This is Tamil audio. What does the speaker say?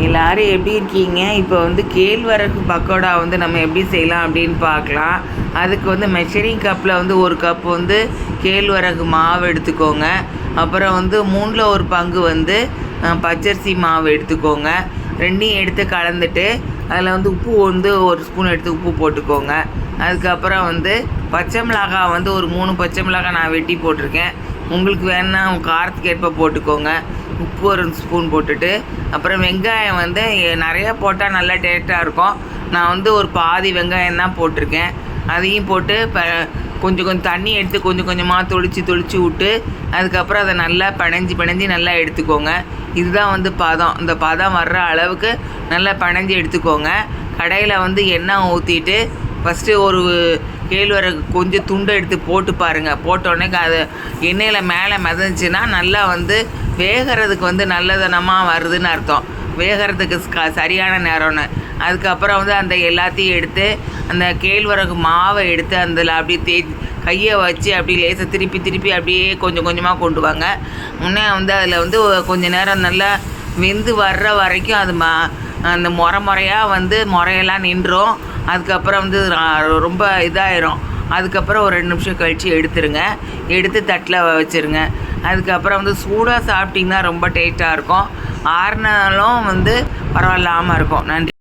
எல்லாரும் எப்படி இருக்கீங்க? இப்போ வந்து கேழ்வரகு பக்கோடா வந்து நம்ம எப்படி செய்யலாம் அப்படின்னு பார்க்கலாம். அதுக்கு வந்து மெஷரிங் கப்பில் வந்து ஒரு கப் வந்து கேழ்வரகு மாவு எடுத்துக்கோங்க. அப்புறம் வந்து 3ல் ஒரு பங்கு வந்து பச்சரிசி மாவு எடுத்துக்கோங்க. ரெண்டையும் எடுத்து கலந்துட்டு அதில் வந்து உப்பு வந்து ஒரு ஸ்பூன் எடுத்து உப்பு போட்டுக்கோங்க. அதுக்கப்புறம் வந்து பச்சை மிளகாய் வந்து ஒரு 3 பச்சை மிளகாய் நான் வெட்டி போட்டிருக்கேன். உங்களுக்கு வேணுன்னா உங்கள் காரத்துக்கு ஏற்ப போட்டுக்கோங்க. உப்பு ஒரு ஸ்பூன் போட்டுட்டு, அப்புறம் வெங்காயம் வந்து நிறையா போட்டால் நல்லா டேஸ்ட்டாக இருக்கும். நான் வந்து ஒரு பாதி வெங்காயம் தான் போட்டிருக்கேன். அதையும் போட்டு கொஞ்சம் கொஞ்சம் தண்ணி எடுத்து கொஞ்சம் கொஞ்சமாக தொளிச்சு விட்டு அதுக்கப்புறம் அதை நல்லா பிணைஞ்சி நல்லா எடுத்துக்கோங்க. இதுதான் வந்து பதம். இந்த பதம் வர்ற அளவுக்கு நல்லா பிணைஞ்சி எடுத்துக்கோங்க. கடையில் வந்து எண்ணெய் ஊற்றிட்டு ஃபஸ்ட்டு ஒரு கேழ்வரகு கொஞ்சம் துண்டை எடுத்து போட்டு பாருங்கள். போட்டோடனே அது எண்ணெயில் மேலே மிதந்துச்சுன்னா நல்லா வந்து வேகிறதுக்கு வந்து நல்லதனமாக வருதுன்னு அர்த்தம். வேகிறதுக்கு சரியான நேரம்னு. அதுக்கப்புறம் வந்து அந்த எல்லாத்தையும் எடுத்து அந்த கேழ்வரகு மாவை எடுத்து அதில் அப்படியே கையை வச்சு அப்படி லேசாக திருப்பி அப்படியே கொஞ்சம் கொஞ்சமாக கொண்டு வாங்க. முன்னே வந்து அதில் வந்து கொஞ்சம் நேரம் நல்லா வெந்து வர்ற வரைக்கும் அது அந்த முறையாக வந்து முறையெல்லாம் நின்றும். அதுக்கப்புறம் வந்து ரொம்ப இதாயிரும். அதுக்கப்புறம் ஒரு 2 நிமிஷம் கழித்து எடுத்துருங்க. எடுத்து தட்டில் வச்சுருங்க. அதுக்கப்புறம் வந்து சூடாக சாப்பிட்டிங்கன்னா ரொம்ப டேஸ்ட்டாக இருக்கும். ஆறுனாலும் வந்து பரவாயில்லாமல் இருக்கும். நன்றி.